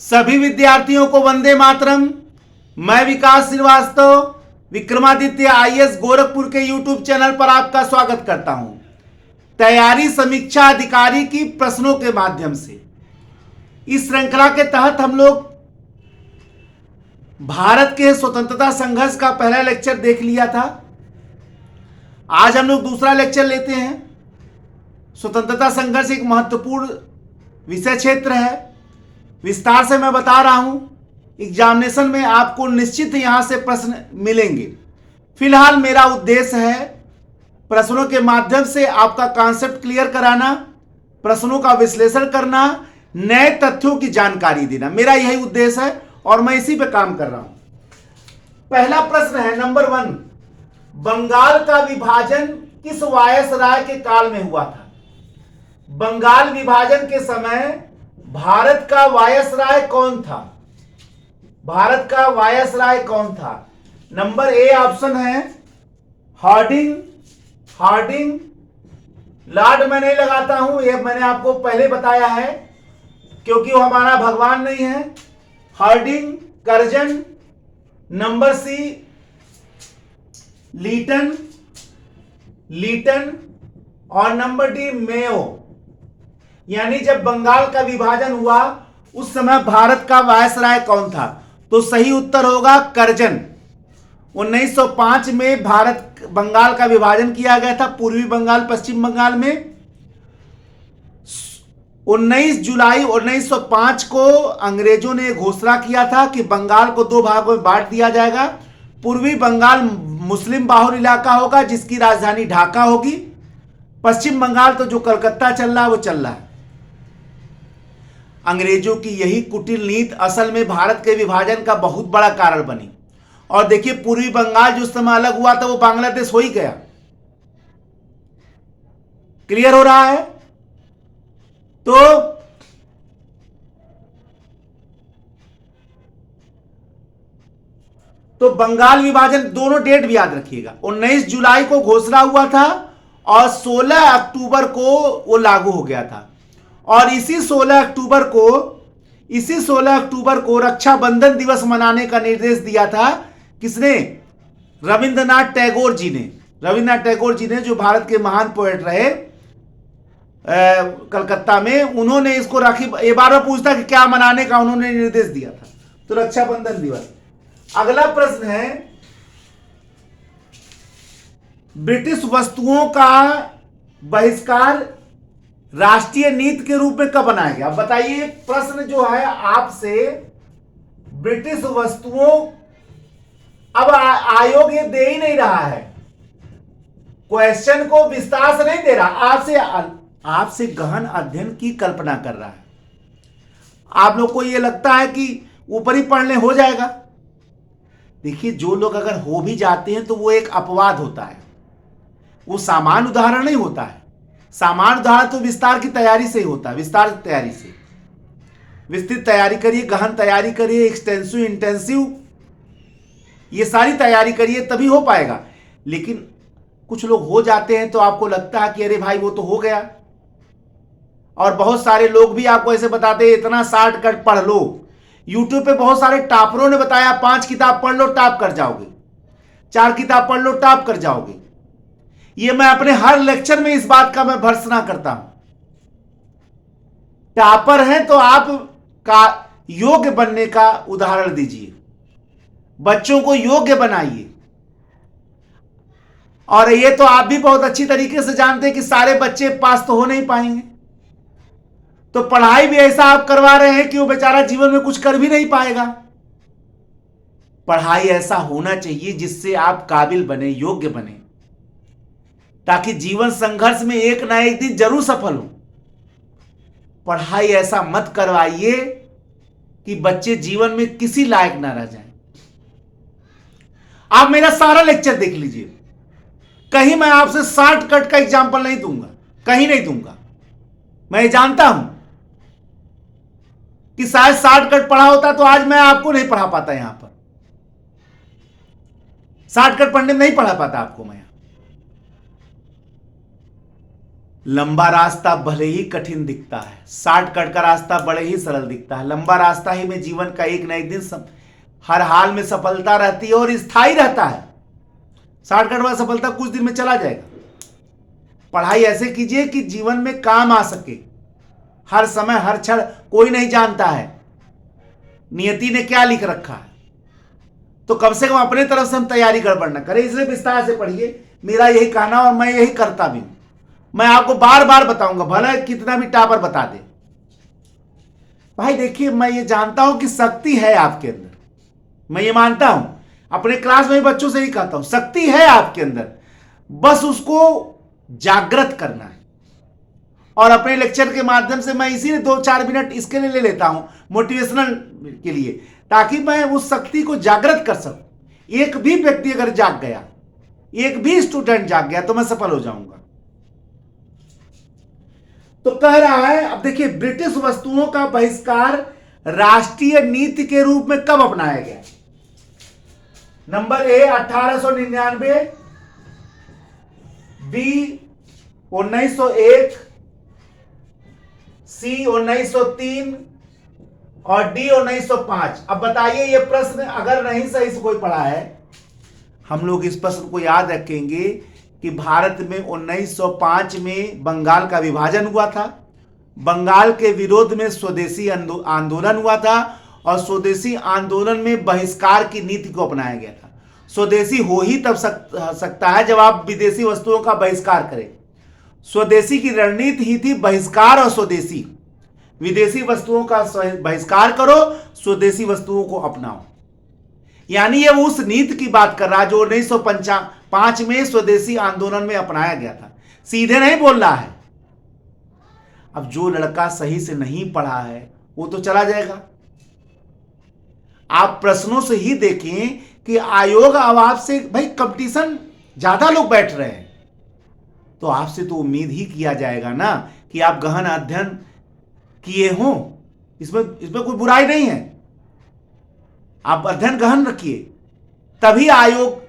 सभी विद्यार्थियों को वंदे मातरम। मैं विकास श्रीवास्तव विक्रमादित्य आईएएस गोरखपुर के यूट्यूब चैनल पर आपका स्वागत करता हूं। तैयारी समीक्षा अधिकारी की प्रश्नों के माध्यम से इस श्रृंखला के तहत हम लोग भारत के स्वतंत्रता संघर्ष का पहला लेक्चर देख लिया था। आज हम लोग दूसरा लेक्चर लेते हैं। स्वतंत्रता संघर्ष एक महत्वपूर्ण विषय क्षेत्र है। विस्तार से मैं बता रहा हूं। एग्जामिनेशन में आपको निश्चित यहां से प्रश्न मिलेंगे। फिलहाल मेरा उद्देश्य है प्रश्नों के माध्यम से आपका कॉन्सेप्ट क्लियर कराना, प्रश्नों का विश्लेषण करना, नए तथ्यों की जानकारी देना। मेरा यही उद्देश्य है और मैं इसी पे काम कर रहा हूं। पहला प्रश्न है नंबर 1, बंगाल का विभाजन किस वायसराय के काल में हुआ था? बंगाल विभाजन के समय भारत का वायसराय कौन था? भारत का वायसराय कौन था? नंबर ए ऑप्शन है हार्डिंग। हार्डिंग लॉर्ड मैं नहीं लगाता हूं, यह मैंने आपको पहले बताया है क्योंकि वो हमारा भगवान नहीं है। Hardinge, Curzon. Number C Lytton. Lytton और नंबर डी मेयो। यानी जब बंगाल का विभाजन हुआ उस समय भारत का वायसराय कौन था? तो सही उत्तर होगा कर्जन। 1905 में बंगाल का विभाजन किया गया था, पूर्वी बंगाल पश्चिम बंगाल में। 19 जुलाई 1905 को अंग्रेजों ने घोषणा किया था कि बंगाल को 2 भागों में बांट दिया जाएगा। पूर्वी बंगाल मुस्लिम बाहुल इलाका होगा जिसकी राजधानी ढाका होगी। पश्चिम बंगाल तो जो कलकत्ता चल रहा है वो चल रहा है। अंग्रेजों की यही कुटिल नीति असल में भारत के विभाजन का बहुत बड़ा कारण बनी। और देखिए पूर्वी बंगाल जो समय अलग हुआ था वो बांग्लादेश हो ही गया। क्लियर हो रहा है? तो बंगाल विभाजन, दोनों डेट भी याद रखिएगा। 19 जुलाई को घोषणा हुआ था और 16 अक्टूबर को वो लागू हो गया था। और इसी 16 अक्टूबर को रक्षाबंधन दिवस मनाने का निर्देश दिया था। किसने? रविंद्रनाथ टैगोर जी ने। रविंद्रनाथ टैगोर जी ने, जो भारत के महान पोएट रहे कलकत्ता में, उन्होंने इसको राखी, ये बार बार पूछता कि क्या मनाने का उन्होंने निर्देश दिया था, तो रक्षाबंधन दिवस। अगला प्रश्न है, ब्रिटिश वस्तुओं का बहिष्कार राष्ट्रीय नीति के रूप में कब बनाया गया? बताइए। प्रश्न जो है आपसे, ब्रिटिश वस्तुओं, अब आयोग ये दे ही नहीं रहा है, क्वेश्चन को विस्तार से नहीं दे रहा, आपसे गहन अध्ययन की कल्पना कर रहा है। आप लोग को ये लगता है कि ऊपर ही पढ़ने हो जाएगा। देखिए, जो लोग अगर हो भी जाते हैं तो वो एक अपवाद होता है, वो सामान्य उदाहरण नहीं होता है। सामान्य उदाहरण तो विस्तार की तैयारी से ही होता है। विस्तार तैयारी से विस्तृत तैयारी करिए, गहन तैयारी करिए, एक्सटेंसिव, इंटेंसिव, ये सारी तैयारी करिए तभी हो पाएगा। लेकिन कुछ लोग हो जाते हैं तो आपको लगता है कि अरे भाई वो तो हो गया। और बहुत सारे लोग भी आपको ऐसे बताते हैं इतना शॉर्टकट पढ़ लो। यूट्यूब पे बहुत सारे टॉपरों ने बताया 5 किताब पढ़ लो टॉप कर जाओगे, 4 किताब पढ़ लो टॉप कर जाओगे। ये मैं अपने हर लेक्चर में इस बात का मैं भर्त्सना करता हूं। टॉपर हैं तो आप का योग्य बनने का उदाहरण दीजिए, बच्चों को योग्य बनाइए। और ये तो आप भी बहुत अच्छी तरीके से जानते हैं कि सारे बच्चे पास तो हो नहीं पाएंगे, तो पढ़ाई भी ऐसा आप करवा रहे हैं कि वो बेचारा जीवन में कुछ कर भी नहीं पाएगा। पढ़ाई ऐसा होना चाहिए जिससे आप काबिल बने, योग्य बने, ताकि जीवन संघर्ष में एक ना एक दिन जरूर सफल हो। पढ़ाई ऐसा मत करवाइए कि बच्चे जीवन में किसी लायक ना रह जाएं। आप मेरा सारा लेक्चर देख लीजिए, कहीं मैं आपसे शॉर्टकट का एग्जाम्पल नहीं दूंगा, कहीं नहीं दूंगा। मैं जानता हूं कि शायद शॉर्टकट पढ़ा होता तो आज मैं आपको नहीं पढ़ा पाता। यहां पर शॉर्टकट पढ़ने में नहीं पढ़ा पाता आपको मैं। लंबा रास्ता भले ही कठिन दिखता है, शॉर्टकट का रास्ता बड़े ही सरल दिखता है। लंबा रास्ता ही में जीवन का एक न एक दिन हर हाल में सफलता रहती है और स्थायी रहता है। शॉर्टकट वाला सफलता कुछ दिन में चला जाएगा। पढ़ाई ऐसे कीजिए कि जीवन में काम आ सके। हर समय हर क्षण कोई नहीं जानता है नियति ने क्या लिख रखा है, तो कम से कम अपने तरफ से हम तैयारी गड़बड़ न करें। इसलिए विस्तार से पढ़िए, मेरा यही कहना और मैं यही करता भी हूं। मैं आपको बार बार बताऊंगा, भले कितना भी टॉपर बता दे। भाई देखिए, मैं ये जानता हूं कि शक्ति है आपके अंदर, मैं ये मानता हूं, अपने क्लास में बच्चों से ही कहता हूं, शक्ति है आपके अंदर, बस उसको जागृत करना है। और अपने लेक्चर के माध्यम से मैं इसीलिए 2-4 मिनट इसके लिए ले लेता हूं, मोटिवेशनल के लिए, ताकि मैं उस शक्ति को जागृत कर सकूं। एक भी व्यक्ति अगर जाग गया, एक भी स्टूडेंट जाग गया, तो मैं सफल हो जाऊंगा। तो कह रहा है, अब देखिए, ब्रिटिश वस्तुओं का बहिष्कार राष्ट्रीय नीति के रूप में कब अपनाया गया? नंबर ए 1899, बी 1901, सी 1903 और डी 1905। अब बताइए, ये प्रश्न अगर नहीं सही से कोई पढ़ा है, हम लोग इस प्रश्न को याद रखेंगे कि भारत में 1905 में बंगाल का विभाजन हुआ था। बंगाल के विरोध में स्वदेशी आंदोलन हुआ था और स्वदेशी आंदोलन में बहिष्कार की नीति को अपनाया गया था। स्वदेशी हो ही तब सकता है जब आप विदेशी वस्तुओं का बहिष्कार करें। स्वदेशी की रणनीति ही थी बहिष्कार और स्वदेशी। विदेशी वस्तुओं का बहिष्कार करो, स्वदेशी वस्तुओं को अपनाओ। यानी ये उस नीति की बात कर रहा है जो 1905 में स्वदेशी आंदोलन में अपनाया गया था। सीधे नहीं बोल रहा है। अब जो लड़का सही से नहीं पढ़ा है वो तो चला जाएगा। आप प्रश्नों से ही देखें कि आयोग अब आपसे, भाई कंपटीशन, ज्यादा लोग बैठ रहे हैं, तो आपसे तो उम्मीद ही किया जाएगा ना कि आप गहन अध्ययन किए हों। इसमें कोई बुराई नहीं है, आप अध्ययन गहन रखिए, तभी आयोग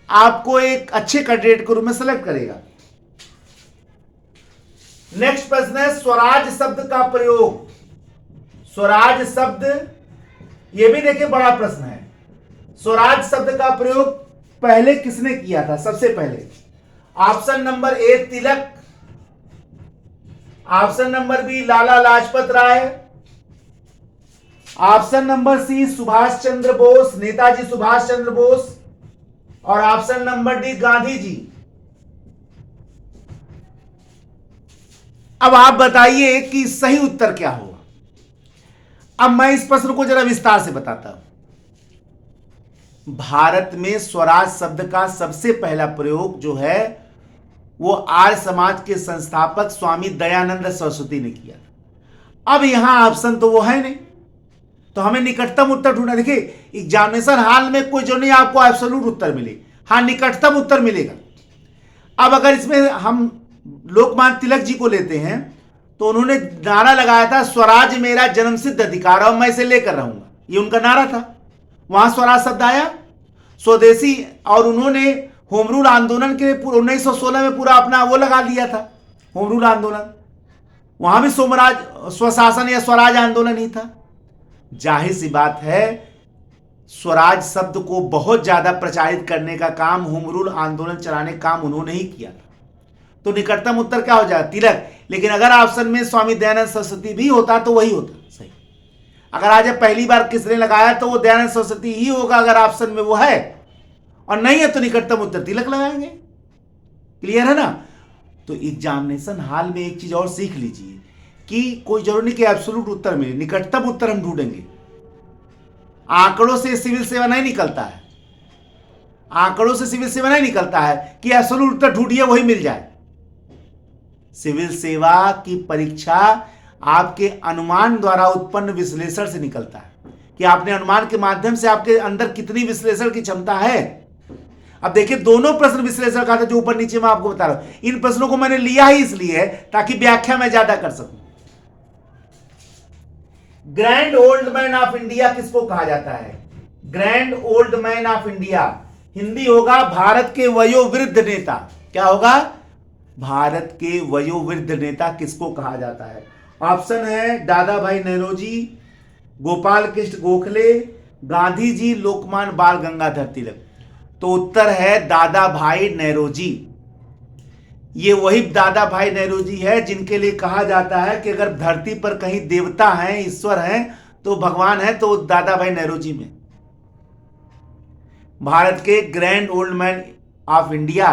आपको एक अच्छे कैंडिडेट के रूप में सेलेक्ट करेगा। नेक्स्ट प्रश्न है, स्वराज शब्द का प्रयोग। स्वराज शब्द, यह भी देखिए बड़ा प्रश्न है। स्वराज शब्द का प्रयोग पहले किसने किया था? सबसे पहले option number A Tilak, option number B Lala Lajpat Rai, option number C Subhash Chandra Bose, Netaji Subhash Chandra Bose, और option number D Gandhi ji. अब आप बताइए कि सही उत्तर क्या होगा। अब मैं इस प्रश्न को जरा विस्तार से बताता हूं। भारत में स्वराज शब्द का सबसे पहला प्रयोग जो है वो आर्य समाज के संस्थापक स्वामी दयानंद सरस्वती ने किया। अब यहां ऑप्शन तो वो है नहीं, तो हमें निकटतम उत्तर ढूंढना। देखिए, एग्जामिनेशन हॉल में कोई जो नहीं आपको एब्सोल्यूट उत्तर मिले, हाँ निकटतम उत्तर मिलेगा। अब अगर इसमें हम लोकमान्य तिलक जी को लेते हैं तो उन्होंने नारा लगाया था, स्वराज मेरा जन्मसिद्ध अधिकार और मैं इसे लेकर रहूंगा, ये उनका नारा था। वहां स्वराज शब्द आया, स्वदेशी, और उन्होंने होम रूल आंदोलन के लिए 1916 में पूरा अपना वो लगा लिया था, होम रूल आंदोलन। वहां भी स्वशासन या स्वराज आंदोलन ही था। जाहिर सी बात है, स्वराज शब्द को बहुत ज्यादा प्रचारित करने का काम, होम रूल आंदोलन चलाने का काम उन्होंने ही किया था। तो निकटतम उत्तर क्या हो जाएगा? तिलक। लेकिन अगर ऑप्शन में स्वामी दयानंद सरस्वती भी होता तो वही होता सही। अगर आज पहली बार किसने लगाया तो वो दयानंद सरस्वती ही होगा, अगर ऑप्शन में वो है, और नहीं है तो निकटतम उत्तर तिलक लगाएंगे। क्लियर है ना? तो एग्जामिनेशन हॉल में एक चीज और सीख लीजिए कि कोई जरूरी नहीं कि एब्सोल्यूट उत्तर मिले, निकटतम उत्तर हम ढूंढेंगे। आंकड़ों से सिविल सेवा नहीं निकलता है, आंकड़ों से सिविल सेवा नहीं निकलता है कि एब्सोल्यूट उत्तर ढूंढिए वही मिल जाए। सिविल सेवा की परीक्षा आपके अनुमान द्वारा उत्पन्न विश्लेषण से निकलता है कि आपने अनुमान के माध्यम से आपके अंदर कितनी विश्लेषण की क्षमता है। अब देखिए, दोनों प्रश्न विश्लेषण का था जो ऊपर नीचे मैं आपको बता रहा हूं। इन प्रश्नों को मैंने लिया ही इसलिए है ताकि व्याख्या मैं ज्यादा कर सकूं। Grand old man of India किसको कहा जाता है? Grand old man of India Hindi होगा भारत के वयोवृद्ध नेता। क्या होगा? भारत के वयोवृद्ध नेता किसको कहा जाता है? ऑप्शन है दादा भाई नौरोजी, गोपाल कृष्ण गोखले, गांधी जी, लोकमान्य बाल गंगाधर तिलक। तो उत्तर है दादा भाई नौरोजी। ये वही दादा भाई नौरोजी है जिनके लिए कहा जाता है कि अगर धरती पर कहीं देवता हैं, ईश्वर हैं, तो भगवान है तो दादा भाई नौरोजी में। भारत के grand old man of India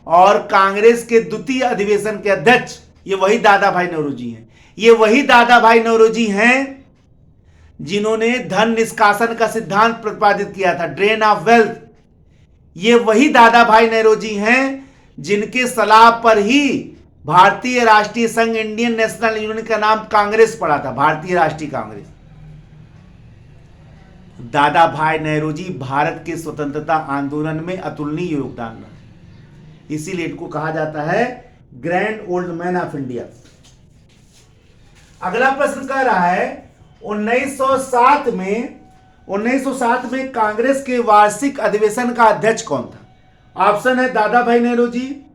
और कांग्रेस के द्वितीय अधिवेशन के अध्यक्ष ये वही दादा भाई नौरोजी हैं। ये वही दादा भाई नौरोजी हैं जिन्होंने धन निष्कासन का सिद्धांत प्रतिपादित किया था, ड्रेन ऑफ वेल्थ। ये वही दादा भाई नौरोजी हैं जिनके सलाह पर ही भारतीय राष्ट्रीय संघ, इंडियन नेशनल यूनियन का नाम कांग्रेस पड़ा था, भारतीय राष्ट्रीय कांग्रेस। दादा भाई नौरोजी भारत के स्वतंत्रता आंदोलन में अतुलनीय योगदान रहा, इसीलिए इनको कहा जाता है grand old man of India. अगला प्रश्न कह रहा है 1907 में कांग्रेस के वार्षिक अधिवेशन का अध्यक्ष कौन था? ऑप्शन है दादा भाई नौरोजी,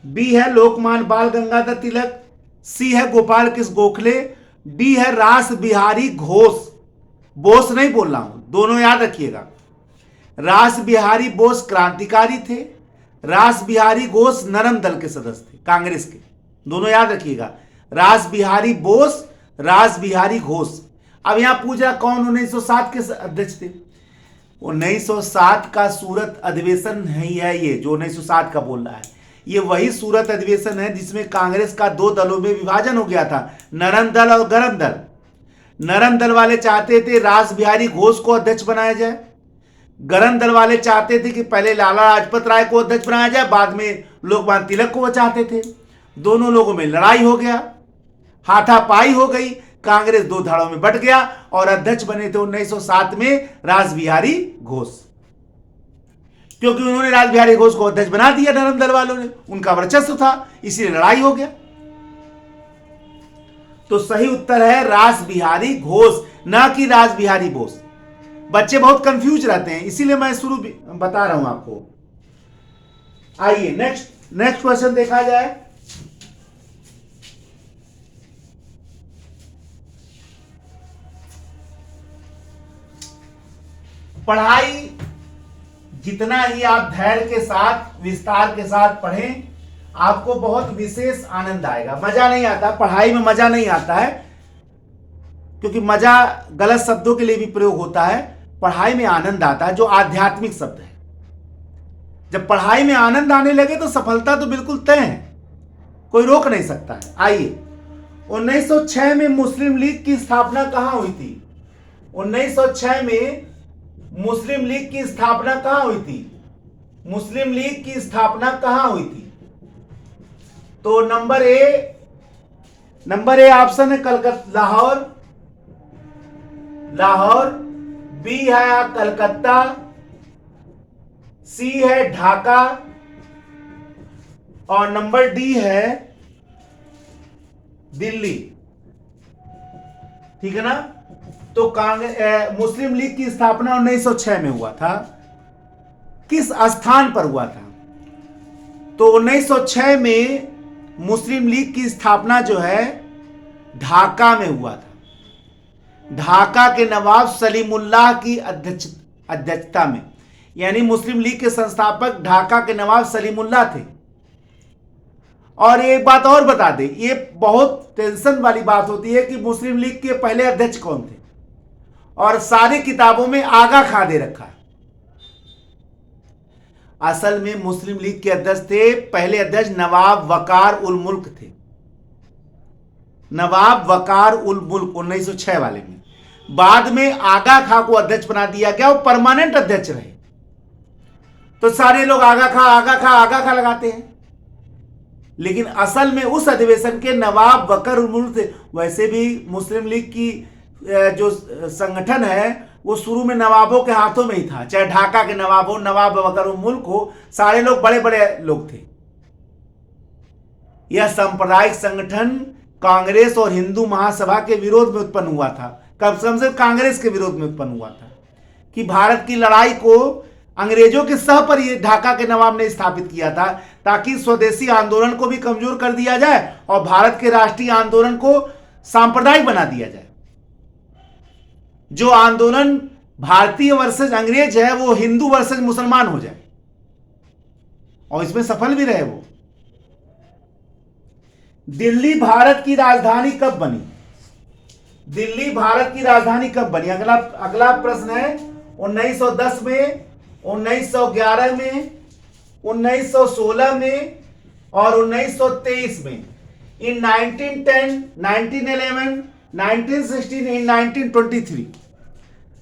बी है लोकमान्य बाल गंगाधर तिलक, सी है गोपाल कृष्ण गोखले, डी है रास बिहारी घोष। बोस नहीं बोल रहा हूं, दोनों याद रखिएगा। रास बिहारी बोस क्रांतिकारी थे, रास बिहारी घोष नरम दल के सदस्य थे कांग्रेस के, दोनों याद रखिएगा। रास बिहारी बोस, रास बिहारी घोष। अब यहां पूछ रहा कौन 1907 के अध्यक्ष थे? 1907 का सूरत अधिवेशन है ये जो 1907 का बोल रहा है, ये वही सूरत अधिवेशन है जिसमें कांग्रेस का दो दलों में विभाजन हो गया था, नरम दल और गरम दल। नरम दल वाले चाहते थे रास बिहारी घोष को अध्यक्ष बनाया जाए, गरम दल वाले चाहते थे कि पहले लाला लाजपत राय को अध्यक्ष बनाया जाए, बाद में लोकमान्य तिलक को वो चाहते थे। दोनों लोगों में लड़ाई हो गया, हाथापाई हो गई, कांग्रेस दो धड़ों में बट गया और अध्यक्ष बने थे 1907 में रास बिहारी घोष। क्योंकि उन्होंने रास बिहारी घोष को अध्यक्ष बना दिया, नरम दल वालों ने, उनका वर्चस्व था, इसलिए लड़ाई हो गया। तो सही उत्तर है रास बिहारी घोष, ना कि रास बिहारी बोस। बच्चे बहुत कंफ्यूज रहते हैं, इसीलिए मैं शुरू बता रहा हूं आपको। आइए नेक्स्ट क्वेश्चन देखा जाए। पढ़ाई जितना ही आप धैर्य के साथ, विस्तार के साथ पढ़ें, आपको बहुत विशेष आनंद आएगा। मजा नहीं आता पढ़ाई में, मजा नहीं आता है, क्योंकि मजा गलत शब्दों के लिए भी प्रयोग होता है। पढ़ाई में आनंद आता है, जो आध्यात्मिक शब्द है। जब पढ़ाई में आनंद आने लगे तो सफलता तो बिल्कुल तय है, कोई रोक नहीं सकता है। आइए 1906 में मुस्लिम लीग की स्थापना कहां हुई थी? 1906 में मुस्लिम लीग की स्थापना कहां हुई थी? मुस्लिम लीग की स्थापना कहां हुई थी? तो नंबर ए ऑप्शन है कलकत्ता, लाहौर, बी है कलकत्ता, सी है ढाका और नंबर डी है दिल्ली। ठीक है ना? तो मुस्लिम लीग की स्थापना 1906 में हुआ था। किस स्थान पर हुआ था? तो 1906 में मुस्लिम लीग की स्थापना जो है ढाका में हुआ था। ढाका के नवाब सलीमुल्लाह की अध्यक्षता में, यानी मुस्लिम लीग के संस्थापक ढाका के नवाब सलीमुल्लाह थे। और एक बात और बता दें, ये बहुत टेंशन वाली बात होती है कि मुस्लिम लीग के पहले अध्यक्ष कौन थे, और सारी किताबों में आगा खां दे रखा है। असल में मुस्लिम लीग के अध्यक्ष थे, पहले अध्यक्ष नवाब वकार उल मुल्क थे। नवाब वकार उल मुल्क 1906 वाले में। बाद में आगा खां को अध्यक्ष बना दिया गया, वो परमानेंट अध्यक्ष रहे। तो सारे लोग आगा खां लगाते हैं, लेकिन असल में उस अधिवेशन के नवाब वकार उल मुल्क थे। वैसे भी मुस्लिम लीग की जो संगठन है वो शुरू में नवाबों के हाथों में ही था, चाहे ढाका के नवाब हो, नवाब वकार उल मुल्क हो, सारे लोग बड़े बड़े लोग थे। यह सांप्रदायिक संगठन कांग्रेस और हिंदू महासभा के विरोध में उत्पन्न हुआ था। कम से कांग्रेस के विरोध में उत्पन्न हुआ था कि भारत की लड़ाई को अंग्रेजों के सह पर ये ढाका के नवाब ने स्थापित किया था, ताकि स्वदेशी आंदोलन को भी कमजोर कर दिया जाए और भारत के राष्ट्रीय आंदोलन को सांप्रदायिक बना दिया जाए। जो आंदोलन भारतीय वर्सेज अंग्रेज है वो हिंदू वर्सेज मुसलमान हो जाए, और इसमें सफल भी रहे वो। दिल्ली भारत की राजधानी कब बनी? दिल्ली भारत की राजधानी कब बनी? अगला प्रश्न है 1910 में, 1911 में, 1916 में और 1923 में। इन 1910, 1911, 1916, इन 1923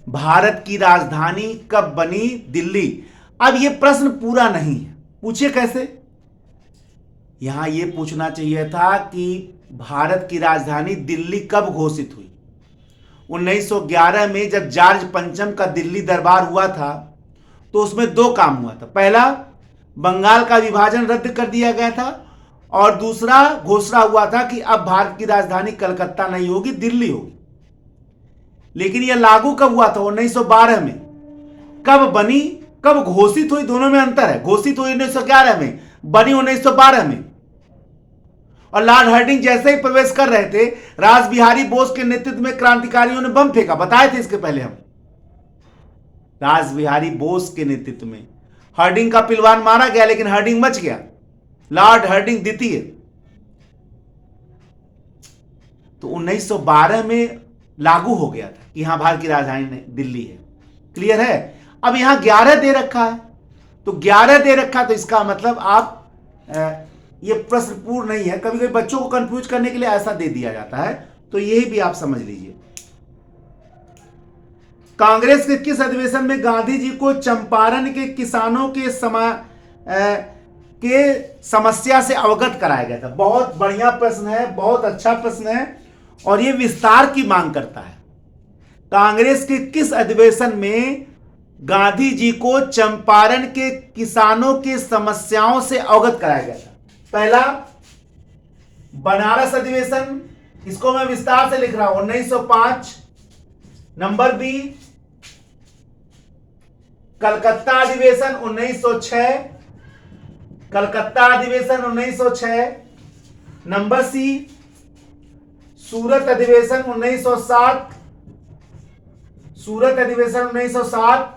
भारत की राजधानी कब बनी? दिल्ली। अब यह प्रश्न पूरा नहीं है, पूछिए कैसे। यहां यह पूछना चाहिए था कि भारत की राजधानी दिल्ली कब घोषित हुई। 1911 में जब जॉर्ज पंचम का दिल्ली दरबार हुआ था तो उसमें दो काम हुआ था। पहला, बंगाल का विभाजन रद्द कर दिया गया था, और दूसरा घोषणा हुआ था कि अब भारत की राजधानी कलकत्ता नहीं होगी, दिल्ली होगी। लेकिन यह लागू कब हुआ था? 1912 में। कब बनी, कब घोषित हुई, दोनों में अंतर है। घोषित हुई 1911 में, बनी 1912 में। और लॉर्ड हार्डिंग जैसे ही प्रवेश कर रहे थे, रास बिहारी बोस के नेतृत्व में क्रांतिकारियों ने बम फेंका। बताए थे इसके पहले हम। रास बिहारी बोस के नेतृत्व में हार्डिंग का पिलवान मारा गया, लेकिन हार्डिंग बच गया। लॉर्ड हार्डिंग द्वितीय। तो 1912 में लागू हो गया था कि यहां भारत की राजधानी दिल्ली है। क्लियर है? अब यहां 11 दे रखा है, तो 11 दे रखा, तो इसका मतलब आप ये प्रश्न पूर्ण नहीं है। कभी कभी बच्चों को कंफ्यूज करने के लिए ऐसा दे दिया जाता है, तो यही भी आप समझ लीजिए। कांग्रेस के किस अधिवेशन में गांधी जी को चंपारण के किसानों के समस्या से अवगत कराया गया था? बहुत बढ़िया प्रश्न है, बहुत अच्छा प्रश्न है, और यह विस्तार की मांग करता है। कांग्रेस के किस अधिवेशन में गांधी जी को चंपारण के किसानों की समस्याओं से अवगत कराया गया था? पहला, बनारस अधिवेशन, इसको मैं विस्तार से लिख रहा हूं, 1905। नंबर बी, कलकत्ता अधिवेशन 1906, कलकत्ता अधिवेशन 1906। नंबर सी, सूरत अधिवेशन 1907, सूरत अधिवेशन 1907।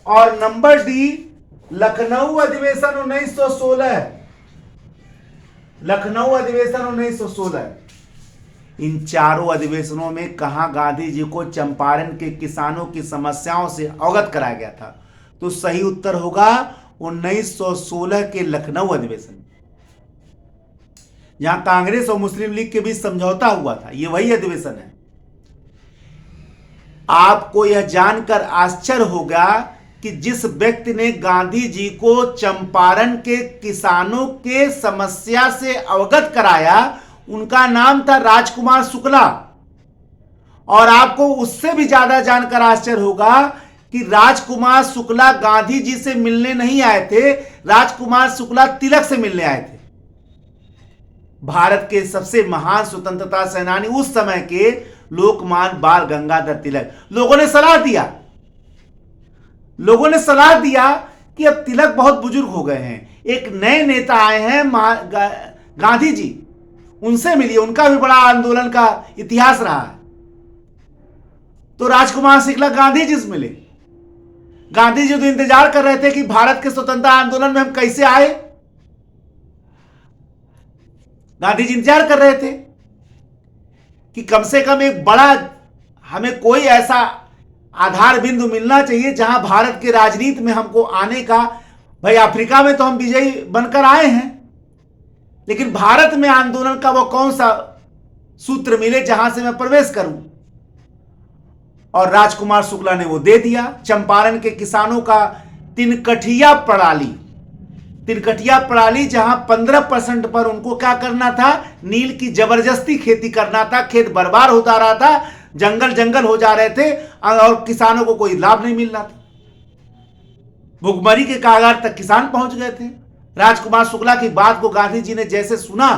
और नंबर डी, लखनऊ अधिवेशन 1916, लखनऊ अधिवेशन 1916। इन चारों अधिवेशनों में कहां गांधी जी को चंपारण के किसानों की समस्याओं से अवगत कराया गया था? तो सही उत्तर होगा 1916 के लखनऊ अधिवेशन, जहां कांग्रेस और मुस्लिम लीग के बीच समझौता हुआ था। यह वही अधिवेशन है। आपको यह जानकर आश्चर्य होगा कि जिस व्यक्ति ने गांधी जी को चंपारण के किसानों के समस्या से अवगत कराया, उनका नाम था राजकुमार शुक्ला। और आपको उससे भी ज्यादा जानकर आश्चर्य होगा कि राजकुमार शुक्ला गांधी जी से मिलने नहीं आए थे, राजकुमार शुक्ला तिलक से मिलने आए थे। भारत के सबसे महान स्वतंत्रता सेनानी उस समय के लोकमान्य बाल गंगाधर तिलक। लोगों ने सलाह दिया कि अब तिलक बहुत बुजुर्ग हो गए हैं, एक नए नेता आए हैं गांधी जी, उनसे मिलिए, उनका भी बड़ा आंदोलन का इतिहास रहा है। तो राजकुमार शुक्ला गांधी जी से मिले। गांधी जी तो इंतजार कर रहे थे कि भारत के स्वतंत्रता आंदोलन में हम कैसे आए। गांधी जी इंतजार कर रहे थे कि कम से कम एक बड़ा, हमें कोई ऐसा आधार बिंदु मिलना चाहिए जहां भारत के राजनीति में हमको आने का। भाई, अफ्रीका में तो हम विजयी बनकर आए हैं, लेकिन भारत में आंदोलन का वो कौन सा सूत्र मिले जहां से मैं प्रवेश करूं। और राजकुमार शुक्ला ने वो दे दिया। चंपारण के किसानों का तिनकठिया प्रणाली, जहां 15% पर उनको क्या करना था, नील की जबरदस्ती खेती करना था। खेत बर्बाद होता रहा था, जंगल हो जा रहे थे, और किसानों को कोई लाभ नहीं मिल रहा था। भुखमरी के कागार तक किसान पहुंच गए थे। राजकुमार शुक्ला की बात को गांधी जी ने जैसे सुना,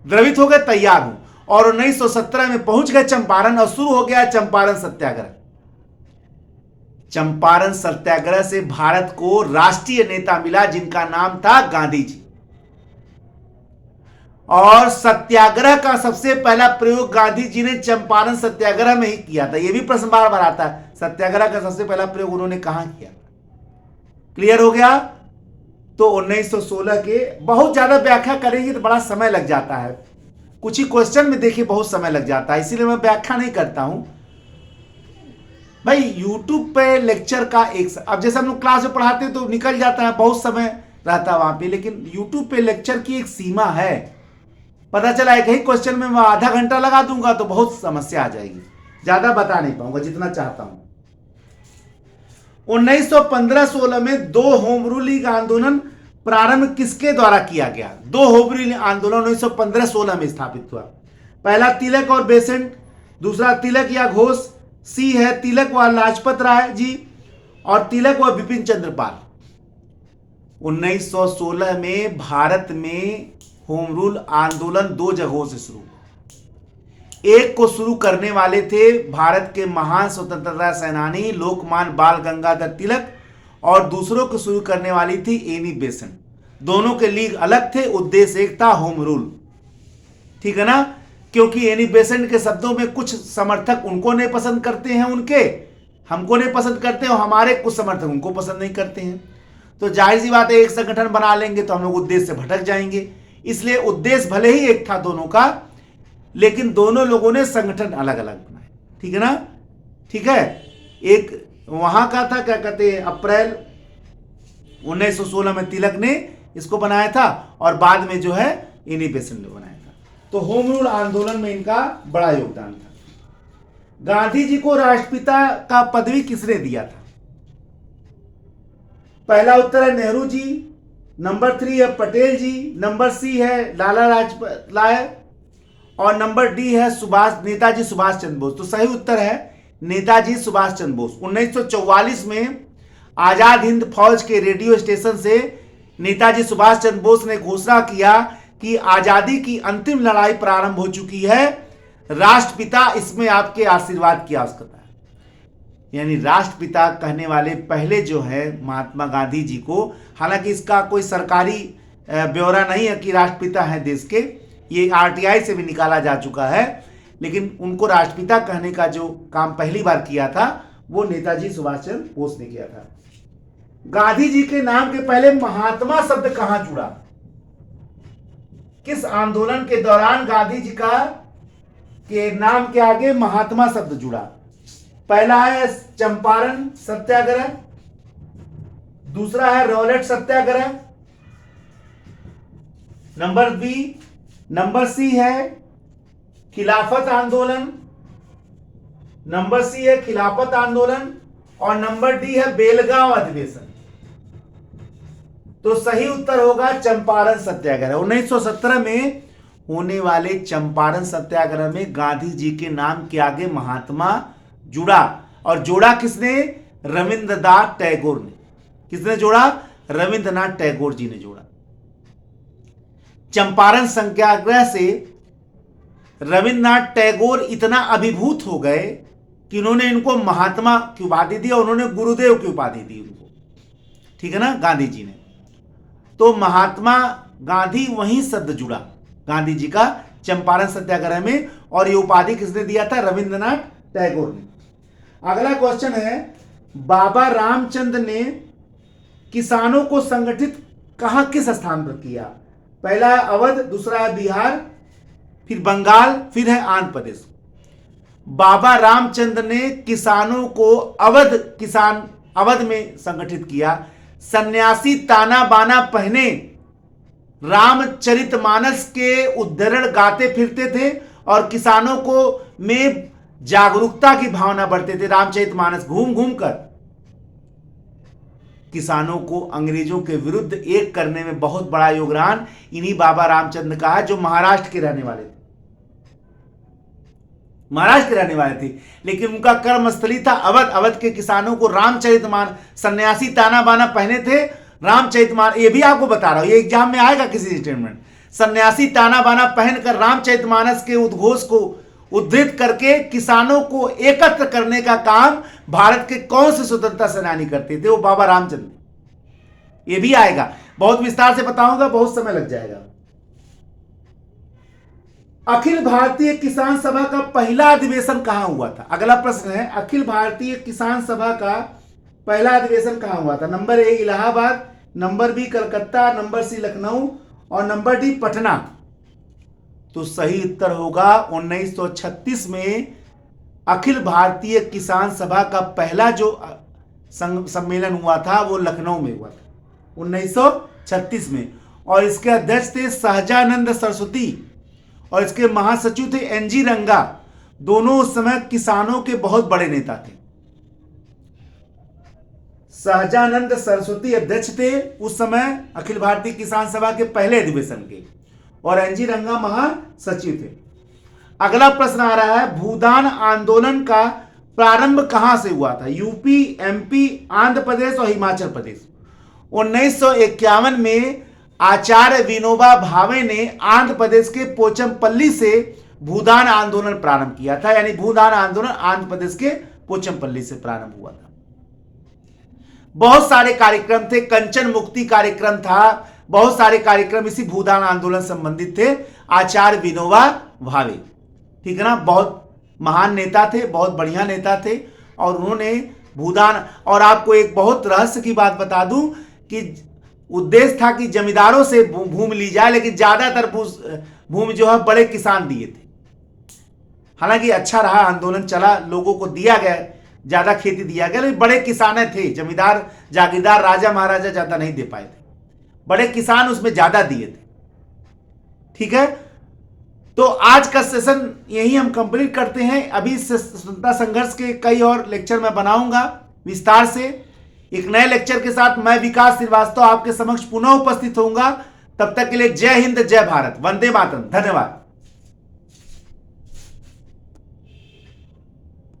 द्रवित हो गए, तैयार हो, और 1917 में पहुंच गए चंपारण, और शुरू हो गया चंपारण सत्याग्रह। चंपारण सत्याग्रह से भारत को राष्ट्रीय नेता मिला जिनका नाम था गांधी जी। और सत्याग्रह का सबसे पहला प्रयोग गांधी जी ने चंपारण सत्याग्रह में ही किया था। यह भी प्रश्न बार बार आता है, सत्याग्रह का सबसे पहला प्रयोग उन्होंने कहां किया? क्लियर हो गया? तो 1916 के, बहुत ज्यादा व्याख्या करेंगे तो बड़ा समय लग जाता है, कुछ ही क्वेश्चन में देखिए बहुत समय लग जाता है, इसीलिए मैं व्याख्या नहीं करता हूं भाई। यूट्यूब पे लेक्चर का अब जैसे हम लोग क्लास में पढ़ाते हैं तो निकल जाता है, बहुत समय रहता है वहां पे, लेकिन यूट्यूब पे लेक्चर की एक सीमा है। पता चला एक ही क्वेश्चन में मैं आधा घंटा लगा दूंगा तो बहुत समस्या आ जाएगी, ज्यादा बता नहीं पाऊंगा जितना चाहता हूं। 1915-16 में दो होम रूलिंग आंदोलन प्रारंभ किसके द्वारा किया गया? दो होम रूलिंग आंदोलन 1915-16 में स्थापित हुआ। पहला तिलक और बेसेंट, दूसरा तिलक या घोष, सी है तिलक व लाजपत राय जी, और तिलक व बिपिन चंद्र पाल। 1916 में भारत में होम रूल आंदोलन दो जगहों से शुरू हुआ। एक को शुरू करने वाले थे भारत के महान स्वतंत्रता सेनानी लोकमान्य बाल गंगाधर तिलक, और दूसरों को शुरू करने वाली थी एनी बेसेंट। दोनों के लीग अलग थे, उद्देश्य एक था होम रूल, ठीक है ना? क्योंकि एनी बेसेंट के शब्दों में कुछ समर्थक उनको नहीं पसंद करते हैं, उनके हमको नहीं पसंद करते हैं, और हमारे कुछ समर्थक उनको पसंद नहीं करते हैं। तो जाहिर सी बात है, एक संगठन बना लेंगे तो हम लोग उद्देश्य से भटक जाएंगे। इसलिए उद्देश्य भले ही एक था दोनों का, लेकिन दोनों लोगों ने संगठन अलग अलग बनाए, ठीक है ना? ठीक है, एक वहां का था, क्या कहते हैं, अप्रैल 1916 में तिलक ने इसको बनाया था, और बाद में जो है एनी बेसेंट ने बनाया था। तो होम रूल आंदोलन में इनका बड़ा योगदान था। गांधी जी को राष्ट्रपिता का पदवी किसने दिया था? पहला उत्तर है नेहरू जी, नंबर 3 है पटेल जी, नंबर सी है लाला लाजपत राय, और नंबर डी है नेताजी सुभाष चंद्र बोस। तो सही उत्तर है नेताजी सुभाष चंद्र बोस। 1944 में आजाद हिंद फौज के रेडियो स्टेशन से नेताजी सुभाष चंद्र बोस ने घोषणा किया कि आजादी की अंतिम लड़ाई प्रारंभ हो चुकी है, राष्ट्रपिता इसमें आपके आशीर्वाद की आवश्यकता है। यानी राष्ट्रपिता कहने वाले पहले जो है महात्मा गांधी जी को, हालांकि इसका कोई सरकारी ब्यौरा नहीं है कि राष्ट्रपिता है देश के, ये आरटीआई से भी निकाला जा चुका है, लेकिन उनको राष्ट्रपिता कहने का जो काम पहली बार किया था वो नेताजी सुभाष चंद्र बोस ने किया था। गांधी जी के नाम के पहले महात्मा शब्द कहां जुड़ा? किस आंदोलन के दौरान गांधी जी का के नाम के आगे महात्मा शब्द जुड़ा? पहला है चंपारण सत्याग्रह, दूसरा है रॉलेट सत्याग्रह, नंबर बी, नंबर सी है खिलाफत आंदोलन, नंबर सी है खिलाफत आंदोलन, और नंबर डी है बेलगांव अधिवेशन। तो सही उत्तर होगा चंपारण सत्याग्रह। 1917 में होने वाले चंपारण सत्याग्रह में गांधी जी के नाम के आगे महात्मा जुड़ा, और जोड़ा किसने? रविंद्रनाथ टैगोर ने। किसने जोड़ा? रविंद्रनाथ टैगोर जी ने जोड़ा। चंपारण सत्याग्रह से रविंद्रनाथ टैगोर इतना अभिभूत हो गए कि उन्होंने इनको महात्मा की उपाधि दी, और उन्होंने गुरुदेव की उपाधि दी उनको, ठीक है ना, गांधी जी ने। तो महात्मा गांधी वहीं शब्द जुड़ा गांधी जी का चंपारण सत्याग्रह में, और ये उपाधि किसने दिया था? रविंद्रनाथ टैगोर ने। अगला क्वेश्चन है, बाबा रामचंद्र ने किसानों को संगठित कहां किस स्थान पर किया? पहला है अवध, दूसरा है बिहार, फिर बंगाल, फिर है आंध्र प्रदेश। बाबा रामचंद्र ने किसानों को अवध में संगठित किया। सन्यासी ताना बाना पहने रामचरितमानस के उद्धरण गाते फिरते थे, और किसानों को में जागरूकता की भावना बढ़ते थे। रामचरितमानस घूम घूम कर किसानों को अंग्रेजों के विरुद्ध एक करने में बहुत बड़ा योगदान इन्हीं बाबा रामचंद्र का है, जो महाराष्ट्र के रहने वाले थे। महाराष्ट्र के रहने वाले थे, लेकिन उनका कर्मस्थली था अवध। अवध के किसानों को रामचरितमानस, सन्यासी ताना बाना पहने थे, रामचरितमानस, ये भी आपको बता रहा हूं, ये एग्जाम में आएगा किसी स्टेटमेंट। सन्यासी ताना बाना पहनकर रामचरितमानस के उद्घोष को उद्धृत करके किसानों को एकत्र करने का काम भारत के कौन से स्वतंत्रता सेनानी करते थे? वो बाबा रामचंद्र। ये भी आएगा, बहुत विस्तार से बताऊंगा, बहुत समय लग जाएगा। अखिल भारतीय किसान सभा का पहला अधिवेशन कहां हुआ था? अगला प्रश्न है, अखिल भारतीय किसान सभा का पहला अधिवेशन कहां हुआ था? Number A Allahabad, number B Calcutta, number C Lucknow और नंबर डी पटना। तो सही उत्तर होगा 1936 में अखिल भारतीय किसान सभा का पहला जो सम्मेलन हुआ था वो लखनऊ में हुआ था 1936 में, और इसके अध्यक्ष थे सहजानंद सरस्वती और इसके महासचिव थे एनजी रंगा। दोनों उस समय किसानों के बहुत बड़े नेता थे। सहजानंद सरस्वती अध्यक्ष थे उस समय अखिल भारतीय किसान सभा के पहले अधिवेशन के, और एनजी रंगा महासचिव थे। अगला प्रश्न आ रहा है, भूदान आंदोलन का प्रारंभ कहां से हुआ था? यूपी, एमपी, आंध्र प्रदेश और हिमाचल प्रदेश। 1951 में आचार्य विनोबा भावे ने आंध्र प्रदेश के पोचमपल्ली से भूदान आंदोलन प्रारंभ किया था, यानी भूदान आंदोलन आंध्र प्रदेश के पोचमपल्ली से प्रारंभ हुआ था। बहुत सारे कार्यक्रम थे, कंचन मुक्ति कार्यक्रम था, बहुत सारे कार्यक्रम इसी भूदान आंदोलन संबंधित थे। आचार्य विनोबा भावे, ठीक है ना, बहुत महान नेता थे, बहुत बढ़िया नेता थे, और उन्होंने भूदान, और आपको एक बहुत रहस्य की बात बता दूं कि उद्देश्य था कि जमींदारों से भूमि ली जाए, लेकिन ज्यादातर भूमि जो है बड़े किसान दिए थे। हालांकि अच्छा रहा, आंदोलन चला, लोगों को दिया गया, ज्यादा खेती दिया गया, लेकिन बड़े किसान थे, जमींदार जागीरदार राजा महाराजा ज्यादा नहीं दे पाए थे, बड़े किसान उसमें ज्यादा दिए थे। ठीक है, तो आज का सेशन यही हम कंप्लीट करते हैं। अभी स्वतंत्रता संघर्ष के कई और लेक्चर मैं बनाऊंगा विस्तार से। एक नए लेक्चर के साथ मैं विकास श्रीवास्तव आपके समक्ष पुनः उपस्थित होऊंगा। तब तक के लिए जय हिंद, जय भारत, वंदे मातरम, धन्यवाद।